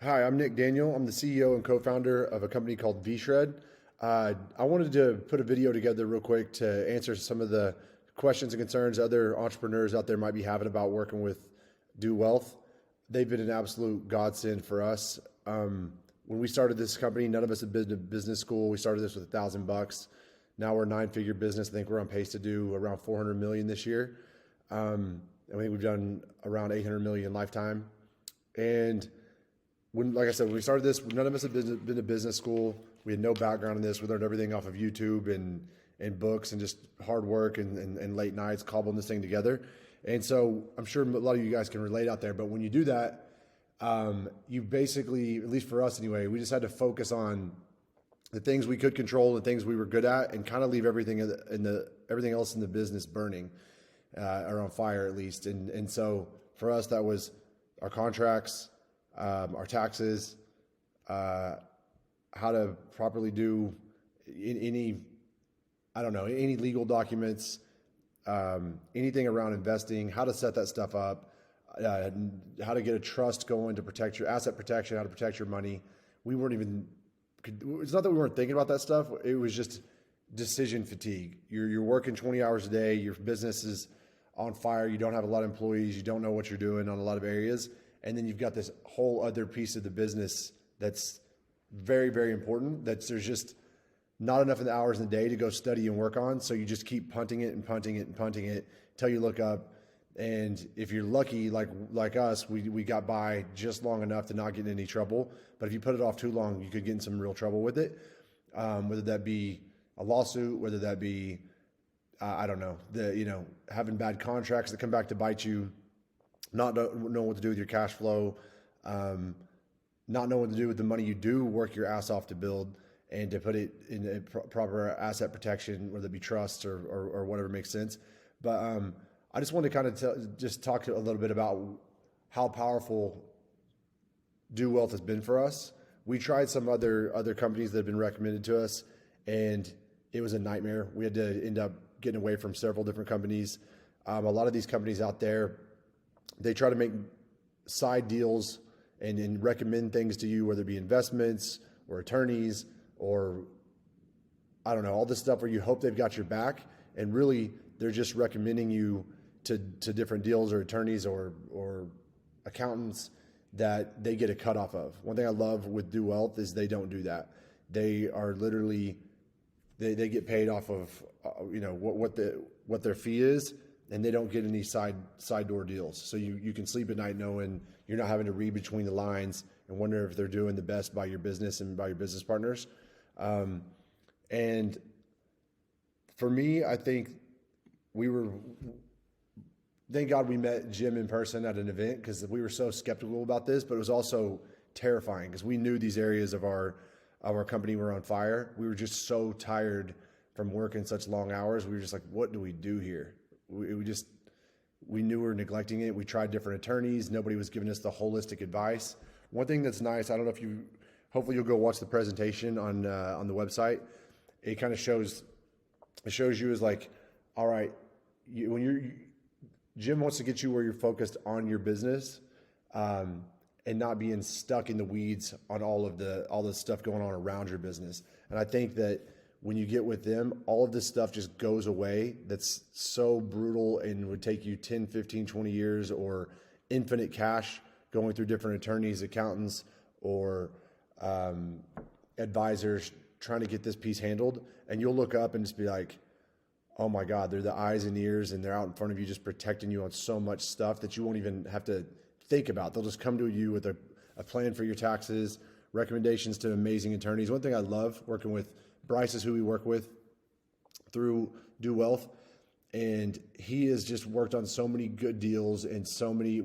Hi, I'm Nick Daniel. I'm the CEO and co-founder of a company called VShred. I wanted to put a video together real quick to answer some of the questions and concerns other entrepreneurs out there might be having about working with Do Wealth. They've been an absolute godsend for us. When we started this company, none of us had been to business school. We started this with $1,000. Now we're a nine-figure business. I think we're on pace to do around 400 million this year. I think we've done around 800 million lifetime. And like I said, when we started this, none of us had been to business school. We had no background in this. We learned everything off of YouTube and books and just hard work and late nights cobbling this thing together. And so I'm sure a lot of you guys can relate out there. But when you do that, you basically, at least for us anyway, we just had to focus on the things we could control, the things we were good at, and kind of leave everything everything else in the business burning or on fire at least. And so for us, that was our contracts, our taxes, how to properly do any legal documents, anything around investing, how to set that stuff up, how to get a trust going to protect your asset protection, how to protect your money. It's not that we weren't thinking about that stuff. It was just decision fatigue. You're working 20 hours a day. Your business is on fire. You don't have a lot of employees. You don't know what you're doing on a lot of areas. And then you've got this whole other piece of the business that's very, very important. There's just not enough of the hours in the day to go study and work on. So you just keep punting it and punting it and punting it until you look up. And if you're lucky, like us, we got by just long enough to not get in any trouble. But if you put it off too long, you could get in some real trouble with it. Whether that be a lawsuit, whether that be, having bad contracts that come back to bite you, not knowing what to do with your cash flow, not knowing what to do with the money you do work your ass off to build and to put it in a proper asset protection, whether it be trust or whatever makes sense. But I just wanted to kind of just talk a little bit about how powerful Do Wealth has been for us. We tried some other companies that have been recommended to us, and it was a nightmare. We had to end up getting away from several different companies. A lot of these companies out there, they try to make side deals and recommend things to you, whether it be investments or attorneys or all this stuff where you hope they've got your back. And really, they're just recommending you to different deals or attorneys or accountants that they get a cut off of. One thing I love with Do Wealth is they don't do that. They are literally, they get paid off of what their fee is, and they don't get any side door deals. So you can sleep at night knowing you're not having to read between the lines and wonder if they're doing the best by your business and by your business partners. And for me, I think thank God we met Jim in person at an event, because we were so skeptical about this, but it was also terrifying because we knew these areas of our company were on fire. We were just so tired from working such long hours. We were just like, what do we do here? We knew we were neglecting it. We tried different attorneys. Nobody was giving us the holistic advice. One thing that's nice, I don't know if hopefully you'll go watch the presentation on the website. It kind of shows you as like, all right, Jim wants to get you where you're focused on your business, and not being stuck in the weeds on all the stuff going on around your business. And I think that when you get with them, all of this stuff just goes away. That's so brutal and would take you 10, 15, 20 years or infinite cash going through different attorneys, accountants, or advisors trying to get this piece handled. And you'll look up and just be like, oh my God, they're the eyes and ears, and they're out in front of you just protecting you on so much stuff that you won't even have to think about. They'll just come to you with a plan for your taxes, recommendations to amazing attorneys. One thing I love working with Bryce is who we work with through Do Wealth, and he has just worked on so many good deals and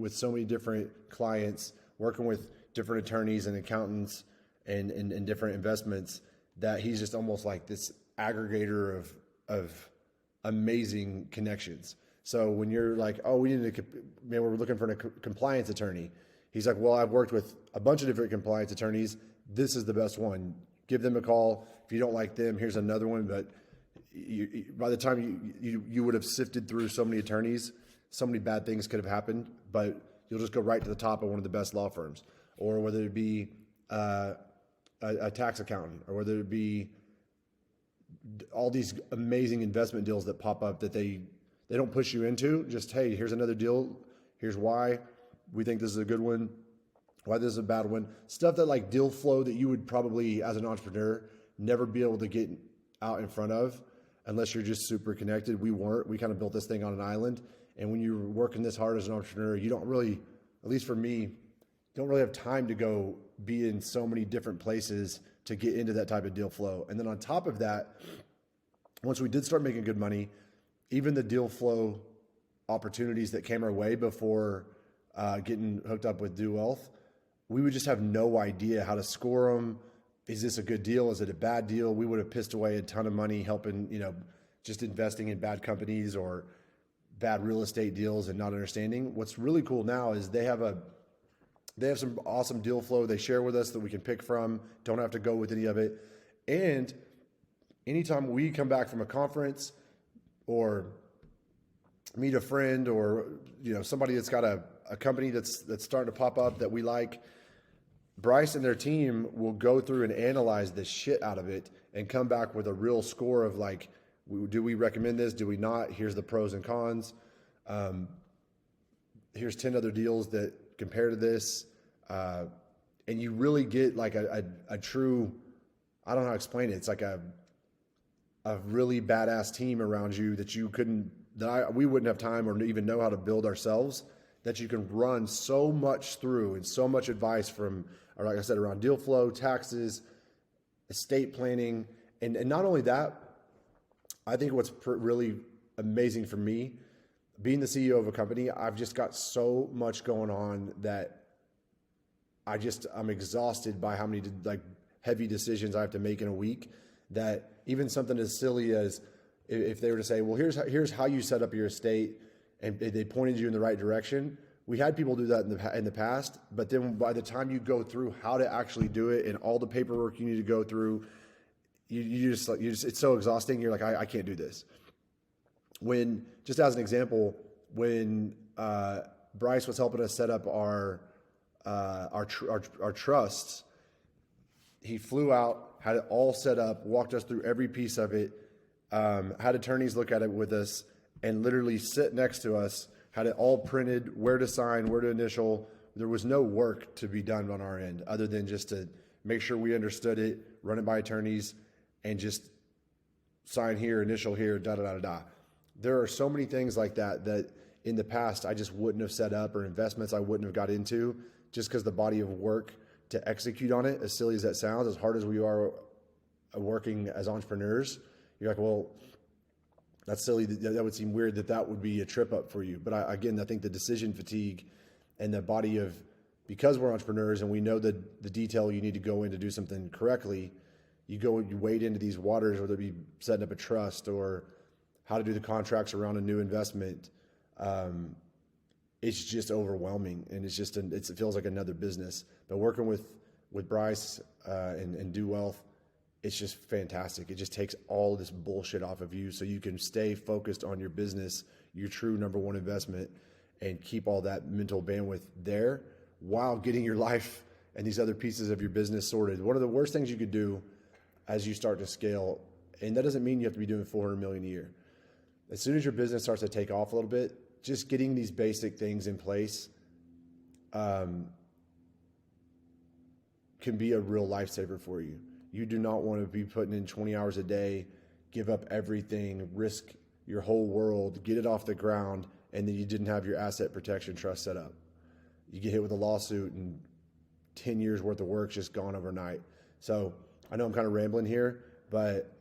with so many different clients, working with different attorneys and accountants and different investments, that he's just almost like this aggregator of amazing connections. So when you're like, oh, we're looking for a compliance attorney, he's like, well, I've worked with a bunch of different compliance attorneys. This is the best one. Give them a call. If you don't like them, here's another one. But by the time you would have sifted through so many attorneys, so many bad things could have happened, but you'll just go right to the top of one of the best law firms. or whether it be a tax accountant, or whether it be all these amazing investment deals that pop up that they don't push you into. Just, hey, here's another deal. Here's why we think this is a good one, why this is a bad one. Stuff that like deal flow that you would probably, as an entrepreneur, never be able to get out in front of unless you're just super connected. We weren't. We kind of built this thing on an island. And when you're working this hard as an entrepreneur, you don't really, at least for me, don't really have time to go be in so many different places to get into that type of deal flow. And then on top of that, once we did start making good money, even the deal flow opportunities that came our way before getting hooked up with Do Wealth, we would just have no idea how to score them. Is this a good deal? Is it a bad deal? We would have pissed away a ton of money helping, just investing in bad companies or bad real estate deals and not understanding. What's really cool now is they have some awesome deal flow they share with us that we can pick from. Don't have to go with any of it. And anytime we come back from a conference or meet a friend or somebody that's got a company that's starting to pop up that we like, Bryce and their team will go through and analyze the shit out of it and come back with a real score of like, do we recommend this? Do we not? Here's the pros and cons. Here's 10 other deals that compare to this. And you really get like a true, I don't know how to explain it. It's like a really badass team around you that we wouldn't have time or even know how to build ourselves, that you can run so much through and so much advice from, or like I said, around deal flow, taxes, estate planning. And not only that, I think what's really amazing for me, being the CEO of a company, I've just got so much going on that I'm exhausted by how many like heavy decisions I have to make in a week, that even something as silly as if they were to say, well, here's how you set up your estate, and they pointed you in the right direction. We had people do that in the past, but then by the time you go through how to actually do it and all the paperwork you need to go through, you just it's so exhausting. You're like, I can't do this. When, just as an example, when Bryce was helping us set up our trusts, he flew out, had it all set up, walked us through every piece of it, had attorneys look at it with us, and literally sit next to us, had it all printed, where to sign, where to initial. There was no work to be done on our end other than just to make sure we understood it, run it by attorneys, and just sign here, initial here, da-da-da-da-da. There are so many things like that in the past I just wouldn't have set up, or investments I wouldn't have got into, just because the body of work to execute on it, as silly as that sounds, as hard as we are working as entrepreneurs, you're like, well, that's silly. That would seem weird that would be a trip up for you. But I think the decision fatigue and the body of, because we're entrepreneurs and we know the detail you need to go in to do something correctly, you wade into these waters, whether it be setting up a trust or how to do the contracts around a new investment. It's just overwhelming, and it feels like another business. But working with Bryce and Do Wealth, it's just fantastic. It just takes all this bullshit off of you so you can stay focused on your business, your true number one investment, and keep all that mental bandwidth there while getting your life and these other pieces of your business sorted. One of the worst things you could do as you start to scale, and that doesn't mean you have to be doing $400 million a year. As soon as your business starts to take off a little bit, just getting these basic things in place can be a real lifesaver for you. You do not want to be putting in 20 hours a day, give up everything, risk your whole world, get it off the ground, and then you didn't have your asset protection trust set up. You get hit with a lawsuit and 10 years worth of work's just gone overnight. So I know I'm kind of rambling here, but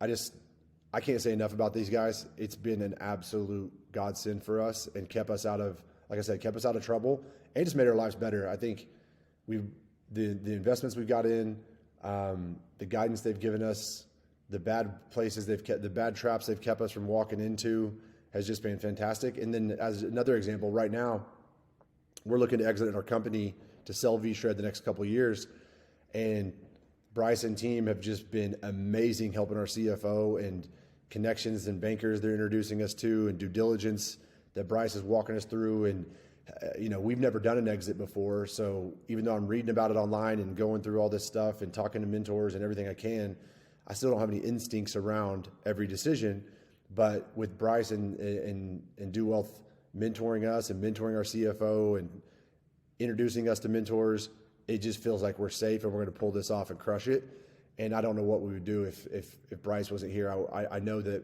I can't say enough about these guys. It's been an absolute godsend for us and kept us out of, like I said, kept us out of trouble and just made our lives better. I think the investments we've got in, the guidance they've given us, the bad places the bad traps they've kept us from walking into has just been fantastic. And then as another example, right now, we're looking to exit our company to sell V-Shred the next couple of years. And Bryce and team have just been amazing helping our CFO, and connections and bankers they're introducing us to, and due diligence that Bryce is walking us through, and we've never done an exit before. So even though I'm reading about it online and going through all this stuff and talking to mentors and everything I can, I still don't have any instincts around every decision. But with Bryce and Do Wealth mentoring us and mentoring our CFO and introducing us to mentors, it just feels like we're safe and we're going to pull this off and crush it. And I don't know what we would do if Bryce wasn't here. I know that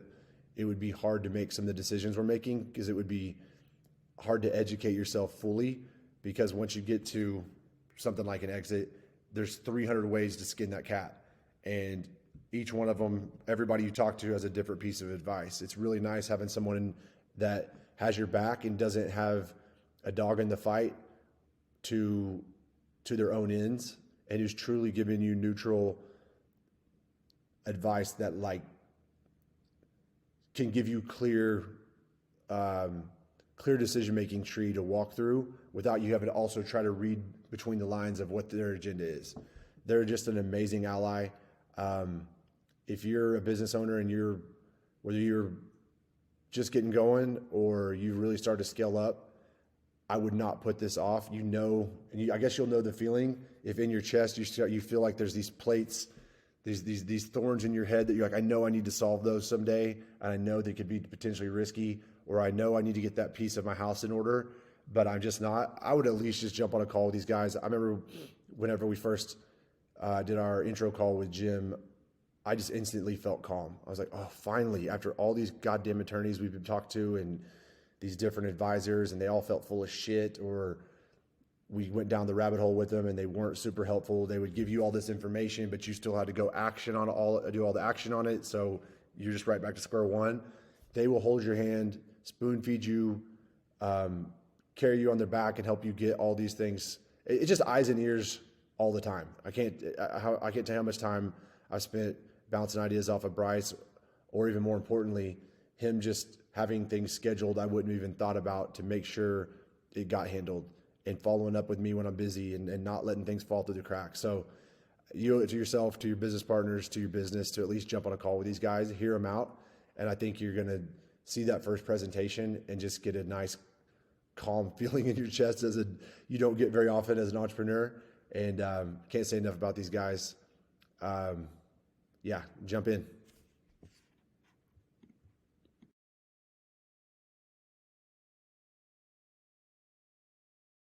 it would be hard to make some of the decisions we're making, because it would be hard to educate yourself fully, because once you get to something like an exit, there's 300 ways to skin that cat. And each one of them, everybody you talk to has a different piece of advice. It's really nice having someone that has your back and doesn't have a dog in the fight to their own ends, and who's truly giving you neutral advice that can give you clear decision-making tree to walk through without you having to also try to read between the lines of what their agenda is. They're just an amazing ally. If you're a business owner and whether you're just getting going or you really start to scale up, I would not put this off. I guess you'll know the feeling if in your chest you feel like there's these plates, these thorns in your head that you're like, I know I need to solve those someday, and I know they could be potentially risky, or I know I need to get that piece of my house in order, but I'm just not. I would at least just jump on a call with these guys. I remember whenever we first did our intro call with Jim, I just instantly felt calm. I was like, oh, finally, after all these goddamn attorneys we've been talked to and these different advisors, and they all felt full of shit, or we went down the rabbit hole with them and they weren't super helpful. They would give you all this information, but you still had to do all the action on it. So you're just right back to square one. They will hold your hand, spoon feed you, carry you on their back, and help you get all these things. It's just eyes and ears all the time. I can't tell you how much time I've spent bouncing ideas off of Bryce, or even more importantly, him just having things scheduled I wouldn't have even thought about to make sure it got handled, and following up with me when I'm busy and not letting things fall through the cracks. So you owe it to yourself, to your business partners, to your business, to at least jump on a call with these guys, hear them out. And I think you're going to see that first presentation and just get a nice calm feeling in your chest you don't get very often as an entrepreneur. And can't say enough about these guys. Jump in.